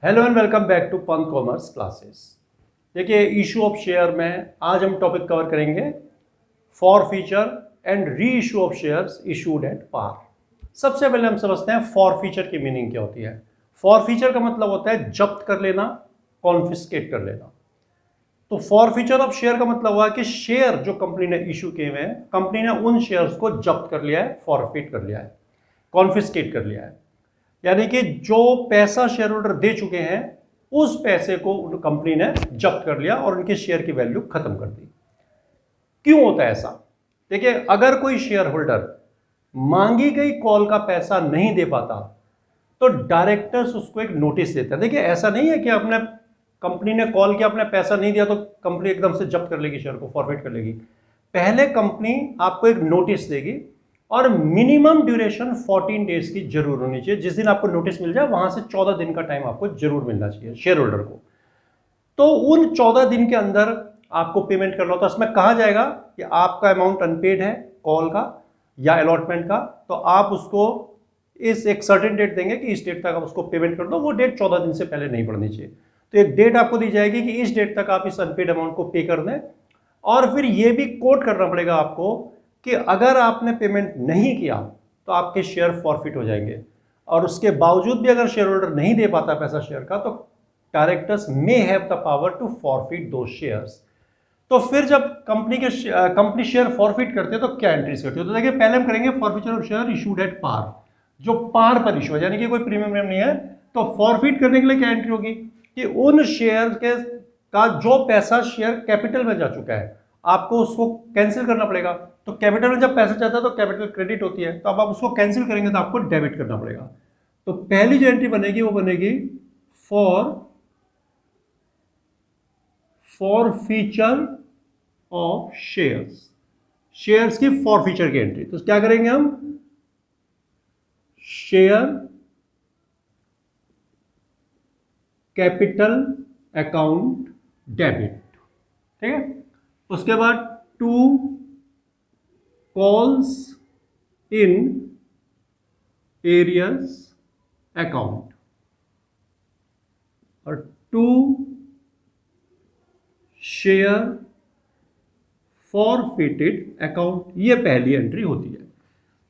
Hello and welcome back to Pant commerce classes. देखिए, issue of share में आज हम टॉपिक कवर करेंगे forfeiture and reissue of shares issued at par. सबसे पहले हम समझते हैं फॉर फीचर की मीनिंग क्या होती है। फॉर फीचर का मतलब होता है जब्त कर लेना, कॉन्फिस्केट कर लेना। तो फॉर फीचर ऑफ शेयर का मतलब हुआ कि शेयर जो कंपनी ने इशू किए हुए हैं, कंपनी ने उन शेयर्स को जब्त कर लिया है, फॉरफिट कर लिया है, कॉन्फिस्केट कर लिया है। यानी कि जो पैसा शेयर होल्डर दे चुके हैं उस पैसे को उन कंपनी ने जब्त कर लिया और उनके शेयर की वैल्यू खत्म कर दी। क्यों होता है ऐसा? देखिए, अगर कोई शेयर होल्डर मांगी गई कॉल का पैसा नहीं दे पाता तो डायरेक्टर्स उसको एक नोटिस देते हैं। देखिए, ऐसा नहीं है कि आपने कंपनी ने कॉल किया, आपने पैसा नहीं दिया तो कंपनी एकदम से जब्त कर लेगी, शेयर को फॉरवर्ड कर लेगी। पहले कंपनी आपको एक नोटिस देगी और मिनिमम ड्यूरेशन 14 डेज की जरूर होनी चाहिए। जिस दिन आपको नोटिस मिल जाए वहां से 14 दिन का टाइम आपको जरूर मिलना चाहिए शेयर होल्डर को। तो उन 14 दिन के अंदर आपको पेमेंट करना होता है। उसमें कहा जाएगा कि आपका अमाउंट अनपेड है कॉल का या अलॉटमेंट का, तो आप उसको इस एक सर्टेन डेट देंगे कि इस डेट तक आप उसको पेमेंट कर दो। वो डेट 14 दिन से पहले नहीं पड़नी चाहिए। तो एक डेट आपको दी जाएगी कि इस डेट तक आप इस अनपेड अमाउंट को पे कर दें। और फिर यह भी कोट करना पड़ेगा आपको कि अगर आपने पेमेंट नहीं किया तो आपके शेयर फॉरफिट हो जाएंगे। और उसके बावजूद भी अगर शेयर होल्डर नहीं दे पाता पैसा शेयर का, तो directors may have the power to forfeit the shares. तो फिर जब कंपनी शेयर फॉरफिट करते हैं तो क्या एंट्रीज करती है? तो देखिए, पहले हम करेंगे forfeiture of share issued at par, जो पार पर इशू है, यानी कि कोई प्रीमियम नहीं है। तो फॉरफिट करने के लिए क्या एंट्री होगी कि उन शेयर के का जो पैसा शेयर कैपिटल में जा चुका है आपको उसको कैंसिल करना पड़ेगा। तो कैपिटल में जब पैसा जाता है तो कैपिटल क्रेडिट होती है, तो अब आप उसको कैंसिल करेंगे तो आपको डेबिट करना पड़ेगा। तो पहली जो एंट्री बनेगी वो बनेगी for forfeiture of shares, shares की फॉरफीचर की एंट्री। तो क्या करेंगे हम? शेयर कैपिटल अकाउंट डेबिट, ठीक है। उसके बाद to calls in arrears account और टू शेयर फॉरफिटेड अकाउंट। ये पहली एंट्री होती है।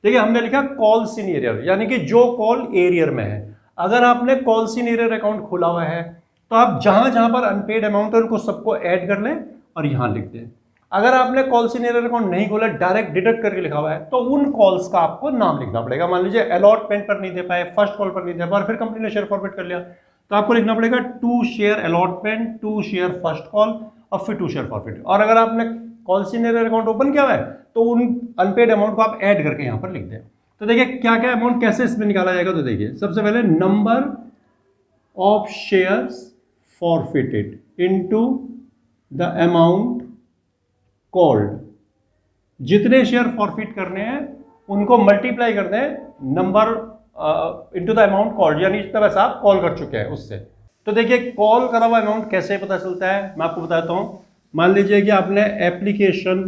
देखिए, हमने लिखा कॉल्स इन एरियर, यानी कि जो कॉल एरियर में है। अगर आपने कॉल्स इन एरियर अकाउंट खोला हुआ है तो आप जहां जहां पर अनपेड अमाउंट है उनको सबको ऐड कर लें और यहां लिख दें। अगर आपने कॉल्स इन एरियर अकाउंट नहीं खोला, डायरेक्ट डिडक्ट करके लिखा हुआ है, तो उन कॉल्स का आपको नाम लिखना पड़ेगा। मान लीजिए अलॉटमेंट पर नहीं दे पाए, फर्स्ट कॉल पर नहीं दे पाए, फिर कंपनी ने शेयर फॉरवर्ड कर लिया, तो आपको लिखना पड़ेगा to share allotment, to share first call और फिर टू शेयर फॉरवर्ड। और अगर आपने calls in arrear account open किया हुआ है तो उन अनपेड अमाउंट को आप ऐड करके यहां पर लिख दें। तो देखिए, क्या क्या अमाउंट कैसे इसमें निकाला जाएगा। तो देखिए, सबसे पहले number of shares forfeited into the amount called. जितने शेयर फॉरफिट करने हैं उनको मल्टीप्लाई कर दें number into the amount called, यानी जितना पैसा आप कॉल कर चुके हैं उससे। तो देखिए, कॉल करा हुआ अमाउंट कैसे पता चलता है, मैं आपको बताता हूं। मान लीजिए कि आपने एप्लीकेशन,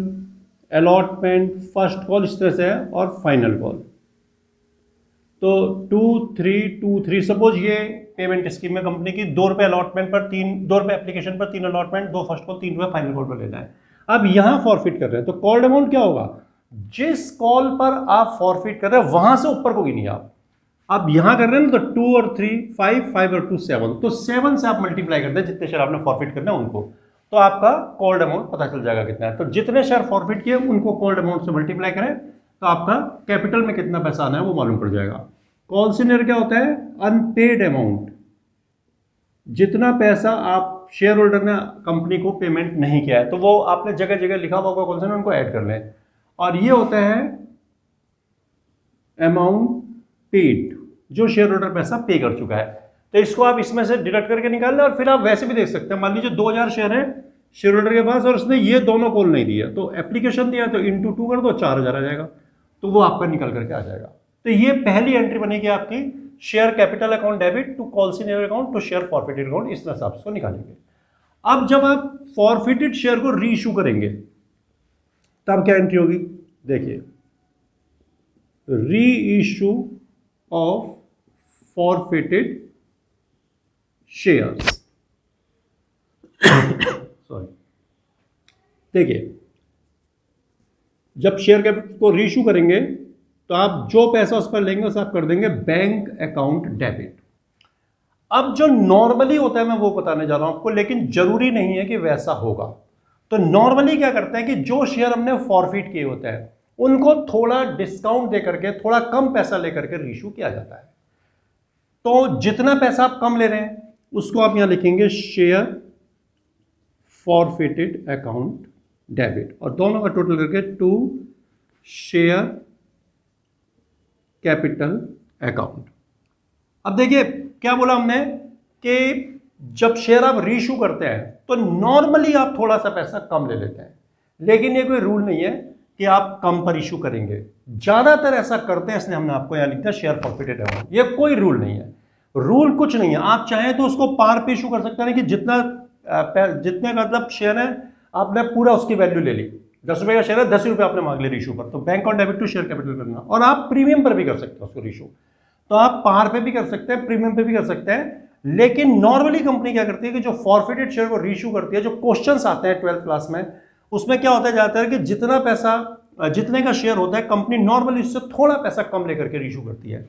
अलॉटमेंट, फर्स्ट कॉल इस तरह से है और फाइनल कॉल। तो 2 3 सपोज ये पेमेंट स्कीम में कंपनी की ₹2 अलॉटमेंट पर, 2 रुपए एप्लीकेशन पर, 3 अलॉटमेंट, 2 फर्स्ट कॉल, 3 रुपए फाइनल कॉल पर लेना है। अब यहां फॉरफिट कर रहे हैं तो कॉल्ड अमाउंट क्या होगा? जिस कॉल पर आप फॉरफिट कर रहे हैं वहां से ऊपर को गिनिए आप। अब यहां कर रहे हैं ना, तो 2 और 3 5, 5 और 2 7, तो 7 से आप मल्टीप्लाई करते हैं जितने शेयर आपने फॉरफिट करना है उनको, तो आपका कॉल्ड अमाउंट पता चल जाएगा कितना है। तो जितने शेयर फॉरफिट किए उनको कॉल्ड अमाउंट से मल्टीप्लाई करें तो आपका कैपिटल में कितना पैसा आना है वो मालूम पड़ जाएगा। कॉल सिनियर क्या होता है? अनपेड अमाउंट, जितना पैसा आप शेयर होल्डर ने कंपनी को पेमेंट नहीं किया है, तो वो आपने जगह जगह लिखा हुआ होगा कॉल सिनियर, उनको ऐड कर लें। और ये होता है अमाउंट पेड, जो शेयर होल्डर पैसा पे कर चुका है। तो इसको आप इसमें से डिडक्ट करके निकाल लें। और फिर आप वैसे भी देख सकते हैं, मान लीजिए 2000 शेयर है शेयर होल्डर के पास और उसने ये दोनों कॉल नहीं दिया, तो एप्लीकेशन दिया तो इंटू 2 कर दो, 4000 आ जाएगा, तो वो आपका निकल करके आ जाएगा। तो ये पहली एंट्री बनेगी आपकी, share capital account debit to call senior account to share forfeited account. इस तरह से आप इसको निकालेंगे। अब जब आप फॉरफिटेड शेयर को री इशू करेंगे तब क्या एंट्री होगी? देखिए, री issue of forfeited shares. Sorry, देखिए जब शेयर कैपिटल को रीइश्यू करेंगे तो आप जो पैसा उस पर लेंगे उसे आप कर देंगे बैंक अकाउंट डेबिट। अब जो नॉर्मली होता है मैं वो बताने जा रहा हूं आपको, लेकिन जरूरी नहीं है कि वैसा होगा। तो नॉर्मली क्या करते हैं कि जो शेयर हमने फॉरफिट किए होते हैं उनको थोड़ा डिस्काउंट दे करके, थोड़ा कम पैसा लेकर के रीइश्यू किया जाता है। तो जितना पैसा आप कम ले रहे हैं उसको आप यहां लिखेंगे शेयर फॉरफिटेड अकाउंट डेबिट, और दोनों का टोटल करके टू शेयर कैपिटल अकाउंट। अब देखिए क्या बोला हमने कि जब शेयर आप रीइश्यू करते हैं तो नॉर्मली आप थोड़ा सा पैसा कम ले लेते हैं, लेकिन ये कोई रूल नहीं है कि आप कम पर इशू करेंगे। ज्यादातर ऐसा करते हैं, इसलिए हमने आपको यहां लिखा शेयर फॉरफिटेड अकाउंट। ये कोई रूल नहीं है, रूल कुछ नहीं है। आप चाहें तो उसको पार पे इशू कर सकते हैं कि जितने का मतलब शेयर है आपने पूरा उसकी वैल्यू ले ली, 10 रुपए का शेयर है, 10 रुपए आपने मांग लिया रीइश्यू पर, तो bank on debit to share capital करना। और आप प्रीमियम पर भी कर सकते हो उसको रीइश्यू, तो आप पार पे भी कर सकते हैं, प्रीमियम पे भी कर सकते हैं। लेकिन नॉर्मली कंपनी क्या करती है कि जो फॉरफिटेड शेयर को रीइश्यू करती है, जो क्वेश्चंस आते हैं 12th क्लास में, उसमें क्या होता जाता है कि जितना पैसा, जितने का शेयर होता है कंपनी नॉर्मली उससे थोड़ा पैसा कम लेकर के रीइश्यू करती है।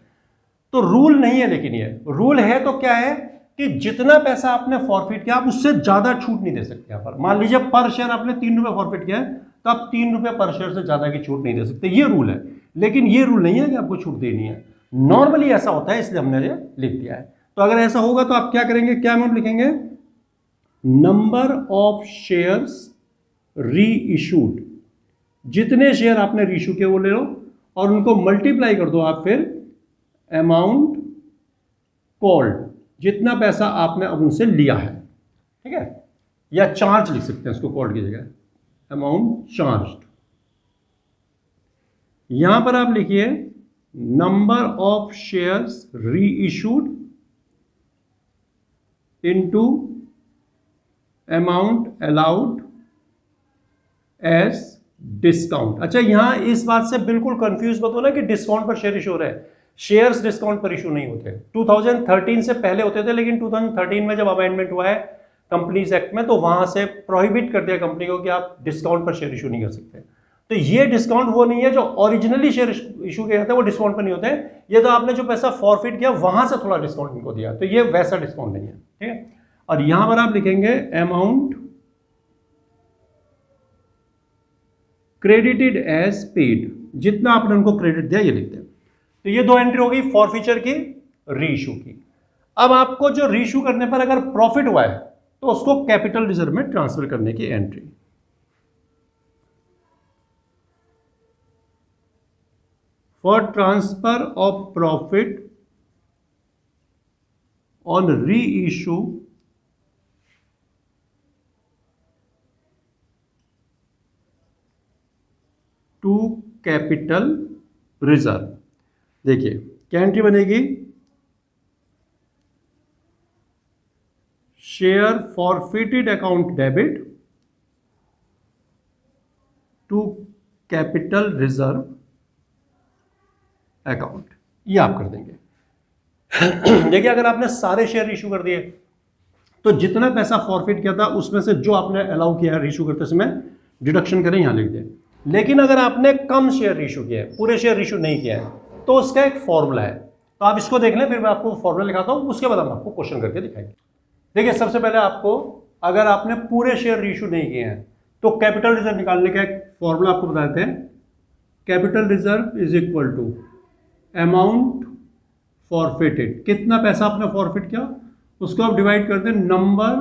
तो रूल नहीं है, लेकिन ये रूल है तो क्या है कि जितना पैसा आपने फॉरफिट किया आप उससे ज्यादा छूट नहीं दे सकते। यहां पर मान लीजिए पर शेयर आपने 3 रुपए फॉरफिट किया है तो आप 3 रुपए पर शेयर से ज्यादा की छूट नहीं दे सकते, ये रूल है। लेकिन ये रूल नहीं है कि आपको छूट देनी है, नॉर्मली ऐसा होता है, इसलिए हमने ये लिख दिया है। तो अगर ऐसा होगा तो आप क्या करेंगे, क्या अमाउंट लिखेंगे, नंबर ऑफ शेयर्स री इशूड, जितने शेयर आपने रीइश्यू किए वो ले लो और उनको मल्टीप्लाई कर दो आप फिर अमाउंट कॉल्ड, जितना पैसा आपने अब उनसे लिया है, ठीक है, या चार्ज लिख सकते हैं उसको कॉल्ड की जगह, अमाउंट चार्ज्ड। यहां पर आप लिखिए number of shares reissued into amount allowed as discount. अच्छा, यहां इस बात से बिल्कुल कंफ्यूज मत होना कि डिस्काउंट पर शेयर इशू हो रहा है। शेयर्स डिस्काउंट पर इशू नहीं होते, 2013 से पहले होते थे, लेकिन 2013 में जब अमेंडमेंट हुआ है कंपनीज एक्ट में तो वहां से प्रोहिबिट कर दिया कंपनी को कि आप डिस्काउंट पर शेयर इशू नहीं कर सकते। तो ये डिस्काउंट वो नहीं है जो ओरिजिनली शेयर इशू किए जाते हैं, वो डिस्काउंट पर नहीं होते हैं। ये तो आपने जो पैसा फॉरफिट किया वहां से थोड़ा डिस्काउंट इनको दिया, तो ये वैसा डिस्काउंट नहीं है, ठीक है। और यहां पर आप लिखेंगे अमाउंट क्रेडिटेड एज पेड, जितना आपने उनको क्रेडिट दिया ये लिखते हैं। तो ये दो एंट्री हो गई फॉरफीचर की, रीइश्यू की। अब आपको जो रीइश्यू करने पर अगर प्रॉफिट हुआ है तो उसको कैपिटल रिजर्व में ट्रांसफर करने की entry. For transfer of profit on reissue to capital reserve. देखिए क्या एंट्री बनेगी, share forfeited account debit to capital reserve account, ये आप कर देंगे। देखिए अगर आपने सारे शेयर इशू कर दिए तो जितना पैसा फॉरफिट किया था उसमें से जो आपने अलाउ किया है इशू करते समय डिडक्शन करें, यहां लिख दें। लेकिन अगर आपने कम शेयर इशू किया है, पूरे शेयर इशू नहीं किया है, तो उसका एक फॉर्मूला है, तो आप इसको देख लें, फिर मैं आपको फॉर्मूला लिखाता हूं, उसके बाद हम आपको क्वेश्चन करके दिखाएंगे। देखिए सबसे पहले आपको, अगर आपने पूरे शेयर इशू नहीं किए हैं तो कैपिटल रिजर्व निकालने का एक फॉर्मूला आपको बता देते हैं। Capital reserve is equal to amount forfeited, कितना पैसा आपने फॉरफिट किया उसको आप डिवाइड कर दें नंबर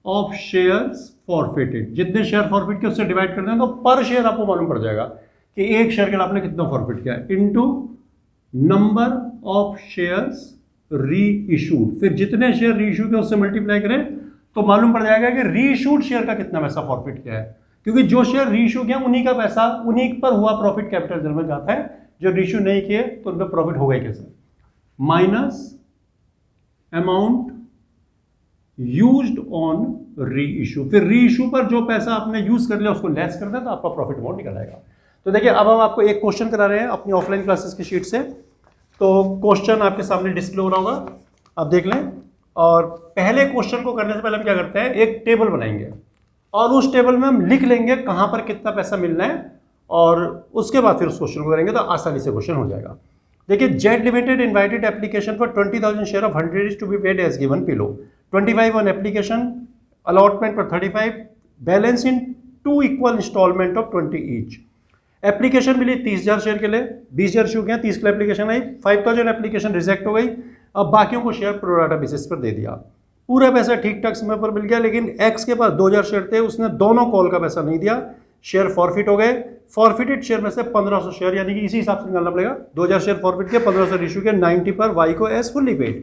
ऑफ शेयर्स फॉरफिटेड, जितने शेयर फॉरफिट किए उससे डिवाइड कर दें तो पर शेयर आपको मालूम पड़ जाएगा कि एक शेयर के लिए आपने कितना फॉरफिट किया, इनटू नंबर ऑफ शेयर्स री इशूड, फिर जितने शेयर री इशू किए उससे मल्टीप्लाई करें तो मालूम पड़ जाएगा कि री इशूड शेयर का कितना पैसा फॉरफिट किया है, क्योंकि जो शेयर री इशू किया उन्हीं का पैसा, उन्हीं पर हुआ प्रॉफिट कैपिटल रिजर्व में जाता है, जो री इशू नहीं किए तो उन पर प्रॉफिट होगा ही कैसे, माइनस अमाउंट यूज्ड ऑन री इशू, फिर री इशू पर जो पैसा आपने यूज कर लिया उसको लेस कर दें तो आपका प्रॉफिट अमाउंट निकल आएगा। तो देखिए अब हम आपको एक क्वेश्चन करा रहे हैं अपनी ऑफलाइन क्लासेस की शीट से, तो क्वेश्चन आपके सामने डिस्प्ले हो रहा होगा, आप देख लें। और पहले क्वेश्चन को करने से पहले हम क्या करते हैं, एक टेबल बनाएंगे और उस टेबल में हम लिख लेंगे कहाँ पर कितना पैसा मिलना है और उसके बाद फिर उस क्वेश्चन को करेंगे तो आसानी से क्वेश्चन हो जाएगा। देखिए, Jet limited invited application for 20,000 share of 100 is to be paid as given below. 25 on application, allotment पर 35, balance in 2 equal instalment of 20 each. Application मिली 30,000 शेयर के लिए, 20,000 इशू किया, 30 के लिए एप्लीकेशन आई, 5,000 एप्लीकेशन रिजेक्ट हो गई। अब बाकियों को शेयर प्रोराटा बेसिस पर दे दिया, पूरा पैसा ठीक ठाक समय पर मिल गया, लेकिन एक्स के पास 2,000 शेयर थे, उसने दोनों कॉल का पैसा नहीं दिया, शेयर फॉरफिट हो गए। फॉरफिटेड शेयर में से 1,500 शेयर, यानी कि इसी हिसाब से निकालना पड़ेगा, 2,000 शेयर फॉरफिट किया, 1,500 इशू किया, 90 पर वाई को एज फुल्ली पेड।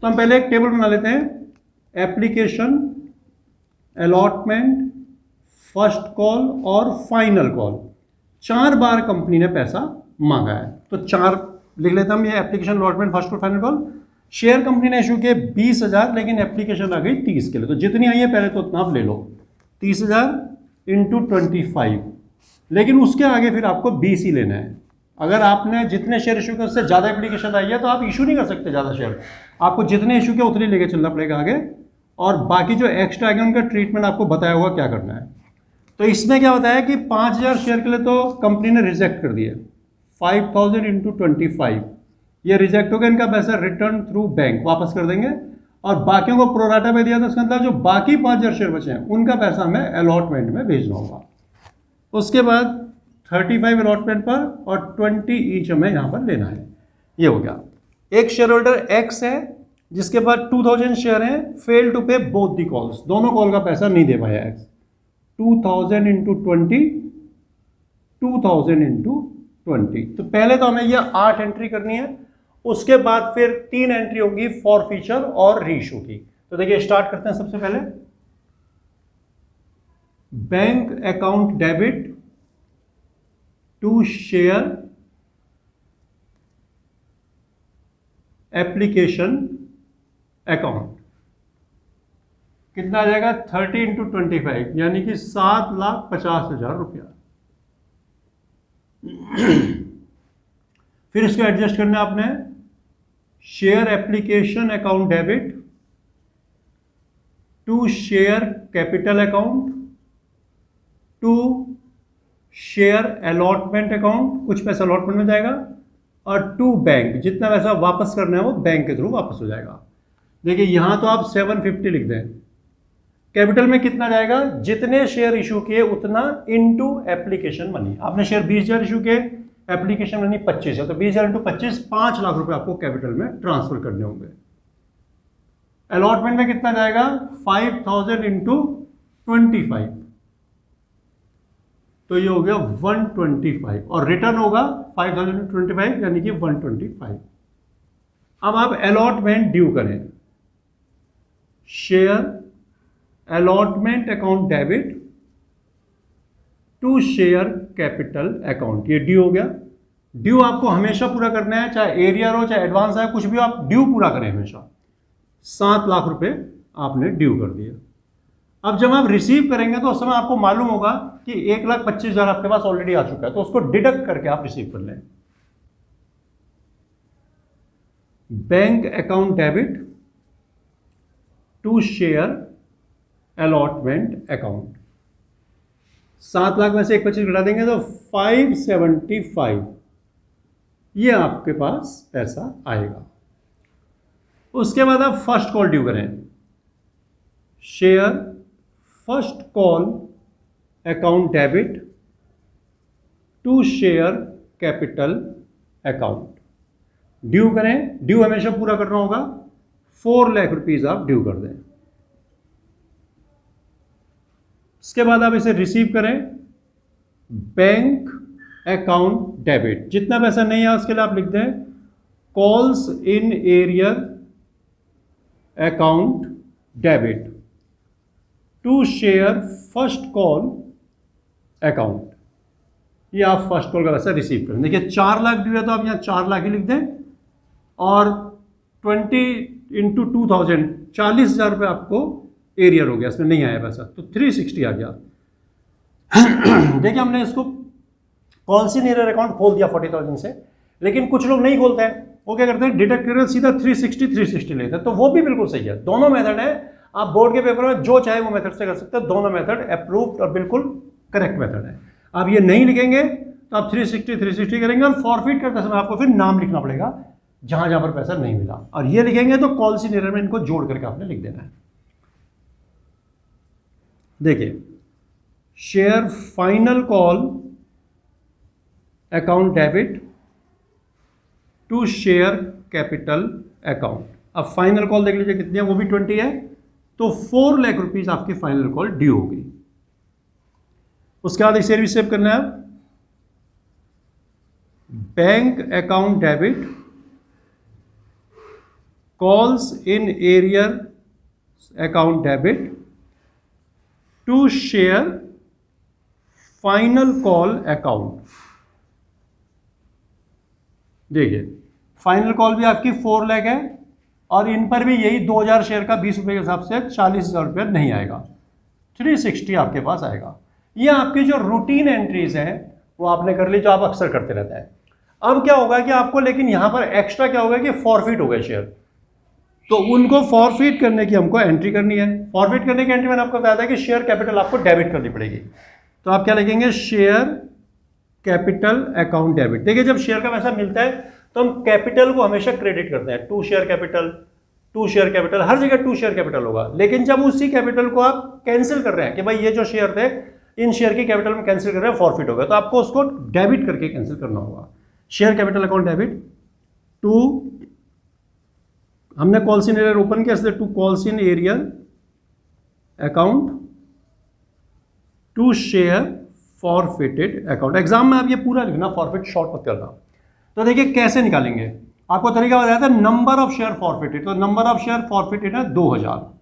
तो हम पहले एक टेबल बना लेते हैं, एप्लीकेशन, अलॉटमेंट, फर्स्ट कॉल और फाइनल कॉल। 4 बार कंपनी ने पैसा मांगा है, तो 4 लिख लेता हूं, ये application, allotment, first call, final call. Share company ने इशू किए 20,000, लेकिन एप्लीकेशन आ गई 30 के लिए, तो जितनी आई है पहले तो उतना आप ले लो, 30,000 इंटू 25, लेकिन उसके आगे फिर आपको 20 ही लेना है। अगर आपने जितने शेयर इशू किए उससे ज़्यादा एप्लीकेशन आई है तो आप इशू नहीं कर सकते ज़्यादा शेयर, आपको जितने इशू किए उतने लेके चलना पड़ेगा आगे, और बाकी जो एक्स्ट्रा आगे उनका ट्रीटमेंट आपको बताया होगा क्या करना है। तो इसमें क्या बताया कि 5,000 शेयर के लिए तो कंपनी ने रिजेक्ट कर दिए, 5,000 इंटू 25, ये रिजेक्ट हो गया, इनका पैसा रिटर्न थ्रू बैंक वापस कर देंगे, और बाकियों को प्रोराटा पे दिया, तो उसके अंदर जो बाकी 5,000 शेयर बचे हैं उनका पैसा हमें अलॉटमेंट में भेजना होगा। उसके बाद 35 अलॉटमेंट पर और 20 ईच हमें यहाँ पर लेना है। ये हो गया। एक शेयर होल्डर एक्स है जिसके पास 2,000 शेयर हैं, फेल टू पे बोथ दी कॉल्स, दोनों कॉल का पैसा नहीं दे पाया एक्स। 2,000 इंटू 20, 2,000 इंटू 20, तो पहले तो हमें यह 8 एंट्री करनी है, उसके बाद फिर 3 एंट्री होगी फॉर फीचर और रीइशू की। तो देखिए स्टार्ट करते हैं। सबसे पहले bank account debit to share application account, कितना आ जाएगा, 30 इंटू 25, यानी कि 7,50,000 रुपया। फिर इसको एडजस्ट करना है आपने, share application account debit to share capital account to share allotment account, कुछ पैसा अलॉटमेंट में जाएगा, और टू बैंक, जितना पैसा वापस करना है वो बैंक के थ्रू वापस हो जाएगा। देखिए यहां तो आप 750 लिख दें, कैपिटल में कितना जाएगा, जितने शेयर इशू किए उतना इनटू एप्लीकेशन मनी। आपने शेयर 20,000 इशू किए, एप्लीकेशन मनी 25 है, तो 20,000 इंटू 25, 5 लाख रुपए आपको कैपिटल में ट्रांसफर करने होंगे। अलॉटमेंट में कितना जाएगा, 5,000 इंटू 25, तो ये हो गया 125, और रिटर्न होगा 5,000 इंटू 25, यानी कि 125। अब आप अलॉटमेंट ड्यू करें, share allotment account debit to share capital account, ये ड्यू हो गया। ड्यू आपको हमेशा पूरा करना है, चाहे एरियर हो चाहे एडवांस है, कुछ भी आप ड्यू पूरा करें हमेशा। 7 लाख रुपए आपने ड्यू कर दिया। अब जब आप रिसीव करेंगे तो उस समय आपको मालूम होगा कि 1,25,000 आपके पास ऑलरेडी आ चुका है, तो उसको डिडक्ट करके आप रिसीव कर लें। Bank account debit to share allotment account, 7 lakh में से 1,25,000 घटा देंगे तो 575, ये आपके पास पैसा आएगा। उसके बाद आप फर्स्ट कॉल ड्यू करें, share first call account debit to share capital account, due करें। ड्यू हमेशा पूरा करना होगा, 4 लाख रुपीज आप ड्यू कर दें। इसके बाद आप इसे रिसीव करें, बैंक अकाउंट डेबिट, जितना पैसा नहीं है उसके लिए आप लिख दें calls in arrear account debit to share first call account, ये आप फर्स्ट कॉल का पैसा रिसीव करें। देखिए 4 लाख ड्यू है तो आप यहाँ 4 लाख ही लिख दें, और 20 इंटू 2,000, 40,000 रुपये आपको एरियर हो गया, इसमें नहीं आया पैसा, तो 360 आ गया। देखिए हमने इसको कॉल्स इन एरियर अकाउंट खोल दिया 40,000 से, लेकिन कुछ लोग नहीं खोलते हैं, वो क्या करते हैं, डिडक्ट करके सीधा 360 लेते हैं, तो वो भी बिल्कुल सही है। दोनों मेथड है, आप बोर्ड के पेपर में जो चाहे वो मेथड से कर सकते हैं, दोनों मेथड अप्रूव्ड और बिल्कुल करेक्ट मेथड है। आप ये नहीं लिखेंगे तो आप 360 करेंगे, और फॉरफिट करते समय आपको फिर नाम लिखना पड़ेगा जहां जहां पर पैसा नहीं मिला, और ये लिखेंगे तो कॉल सी एरर में इनको जोड़ करके आपने लिख देना है। देखिए, share final call account debit to share capital account. अब फाइनल कॉल देख लीजिए कितनी है, वो भी 20 है, तो 4 लाख रुपीज आपकी फाइनल कॉल ड्यू होगी। उसके बाद एक शेयर भी सेव करना है, bank account debit calls in arrear account debit to share final call account. देखिए, फाइनल कॉल भी आपकी 4 लाख है, और इन पर भी यही 2000 शेयर का 20 रुपये के हिसाब से 40,000 रुपये नहीं आएगा, 360 आपके पास आएगा। ये आपकी जो रूटीन एंट्रीज हैं वो आपने कर ली, जो आप अक्सर करते रहते हैं। अब क्या होगा कि आपको, लेकिन यहां पर एक्स्ट्रा क्या होगा कि फॉरफिट हो गए शेयर, तो उनको फॉरफिट करने की हमको एंट्री करनी है। फॉरफिट करने की एंट्री मैंने आपको बताया था कि शेयर कैपिटल आपको डेबिट करनी पड़ेगी, तो आप क्या लिखेंगे, शेयर कैपिटल अकाउंट डेबिट। देखिए, जब शेयर का पैसा मिलता है तो हम कैपिटल को हमेशा क्रेडिट करते हैं, टू शेयर कैपिटल, हर जगह टू शेयर कैपिटल होगा। लेकिन जब उसी कैपिटल को आप कैंसिल कर रहे हैं कि भाई ये जो शेयर थे इन शेयर की कैपिटल में कैंसिल कर रहे हैं, फॉरफिट हो गया, तो आपको उसको डेबिट करके कैंसिल करना होगा। Share capital account debit to, हमने कॉल्स इन एरियर ओपन किया, to calls in arrear account to share forfeited account. Exam में आप ये पूरा लिखना, फॉरफिट शॉर्ट मत करना। तो देखिए कैसे निकालेंगे, आपको तरीका बताया था, नंबर ऑफ शेयर फॉरफिटेड, तो नंबर ऑफ शेयर फॉरफिटेड है 2000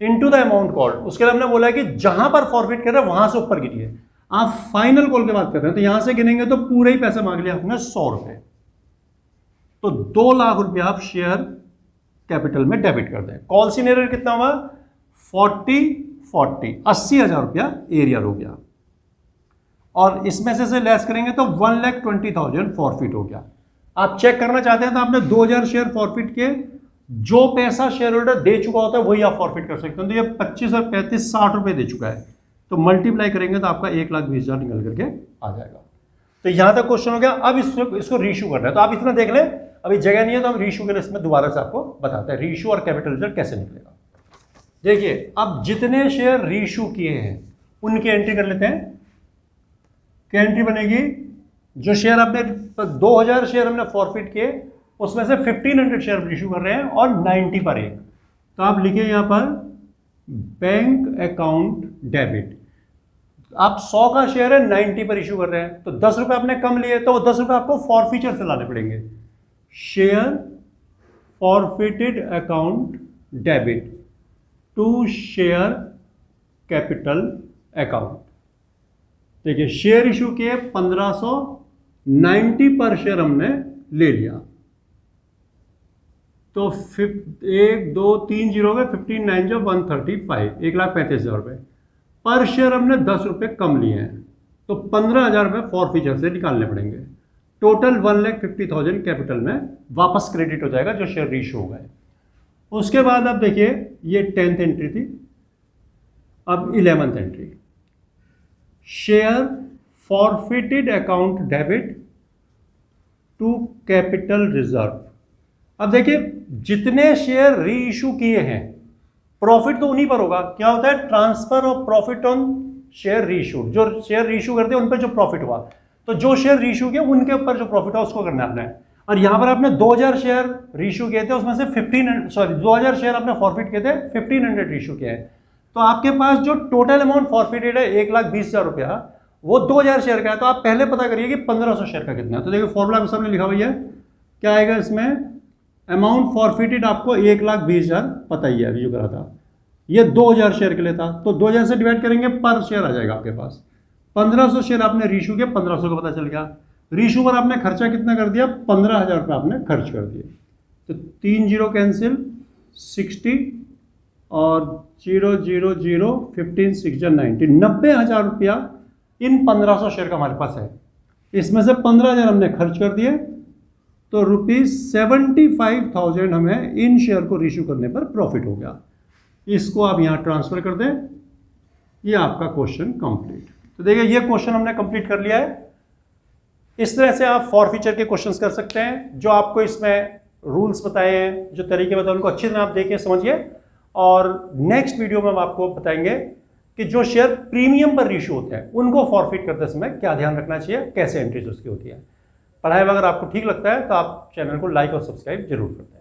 इनटू द अमाउंट कॉल्ड। उसके लिए हमने बोला है कि जहां पर फॉरफिट कर रहे हैं वहां से ऊपर गिनिए। आप फाइनल कॉल की बात कर रहे हैं तो यहां से गिनेंगे तो पूरे ही पैसे मांग लिया आपने 100 रुपए, तो 2 लाख रुपया आप शेयर कैपिटल में डेबिट कर दें। कॉल सी एरियर कितना हुआ, 40 80,000 रुपया एरियर हो गया, और इसमें से लेस करेंगे तो 1,20,000 फॉरफिट हो गया। आप चेक करना चाहते हैं तो आपने 2000 शेयर फॉरफिट के, जो पैसा शेयर होल्डर दे चुका होता है वही आप फॉरफिट कर सकते हैं। तो ये 25 और 35 60 रुपए दे चुका है, तो मल्टीप्लाई करेंगे तो आपका 1,20,000 निकल करके आ जाएगा। तो यहां तक क्वेश्चन हो गया। अब इसको रीइश्यू करना है, तो आप इतना देख लें, अभी जगह नहीं है तो हम रीइश्यू के लिस्ट में दोबारा से आपको बताते हैं रीइश्यू और कैपिटल रिजल्ट कैसे निकलेगा। देखिए, अब जितने शेयर रीइश्यू किए हैं उनकी एंट्री कर लेते हैं। क्या एंट्री बनेगी, जो शेयर आपने 2000 शेयर हमने फॉरफिट किए उसमें से 1500 शेयर इशू कर रहे हैं और 90 पर एक, तो आप लिखिए यहां पर बैंक अकाउंट डेबिट। आप 100 का शेयर है 90 पर इशू कर रहे हैं, तो 10 रुपए आपने कम लिए, तो 10 रुपए आपको फॉरफीचर से लाने पड़ेंगे। Share forfeited account debit to share capital account. देखिए, शेयर इशू किए 1500, 90 पर शेयर हमने ले लिया, तो 1 2 3 जीरो में 15 9 जो 135, 1,35,000 रुपये पर शेयर हमने 10 रुपये कम लिए हैं, तो 15,000 रुपये फॉरफीचर से निकालने पड़ेंगे। टोटल 1,50,000 कैपिटल में वापस क्रेडिट हो जाएगा जो शेयर रीइश्यू हो गए। उसके बाद अब देखिए, ये 10th एंट्री थी, अब 11th entry, share forfeited account debit to capital reserve. अब देखिए, जितने शेयर री इशू किए हैं प्रॉफिट तो उन्हीं पर होगा। क्या होता है, transfer of profit on share री इशू। जो शेयर री इशू करते हैं उन पर जो प्रॉफिट हुआ, तो जो शेयर री इशू किया उनके ऊपर जो प्रॉफिट हुआ उसको करना है आपने। और यहां पर आपने 2000 शेयर री इशू किए थे, उसमें से 2000 शेयर आपने फॉरफिट किए थे, 1500 री इशू किए हैं, तो आपके पास जो टोटल अमाउंट फॉरफिटेड है 1,20,000 रुपया, वो 2000 शेयर का है। तो आप पहले पता करिए कि 1500 शेयर का कितना है। तो देखिए, फॉर्मूला सामने लिखा हुआ है, क्या आएगा इसमें, अमाउंट फॉरफिटेड आपको 1,20,000 पता ही है, अभी जो करा था ये 2000 शेयर के लिए था, तो 2000 से डिवाइड करेंगे पर शेयर आ जाएगा आपके पास। 1500 शेयर आपने रीइशू किया, 1500 का पता चल गया। रीइशू पर आपने खर्चा कितना कर दिया, 15,000 रुपये आपने खर्च कर दिए, तो 3 जीरो कैंसिल, 60 और 0 0 0 15 6 90, 90,000 रुपया इन 1500 शेयर का हमारे पास है। इसमें से 15,000 हमने खर्च कर दिए तो ₹75,000 हमें इन शेयर को रीइश्यू करने पर प्रॉफिट हो गया। इसको आप यहाँ ट्रांसफर कर दें, ये आपका क्वेश्चन कंप्लीट। तो देखिए ये क्वेश्चन हमने कंप्लीट कर लिया है। इस तरह से आप फॉरफीचर के क्वेश्चंस कर सकते हैं। जो आपको इसमें रूल्स बताए हैं, जो तरीके बताए, उनको अच्छी तरह आप देखिए, समझिए। और नेक्स्ट वीडियो में हम आपको बताएंगे कि जो शेयर प्रीमियम पर रीइश्यू होते हैं उनको फॉरफिट करते समय क्या ध्यान रखना चाहिए, कैसे एंट्रीज उसकी होती है। पढ़ाई अगर आपको ठीक लगता है तो आप चैनल को लाइक और सब्सक्राइब जरूर करते हैं।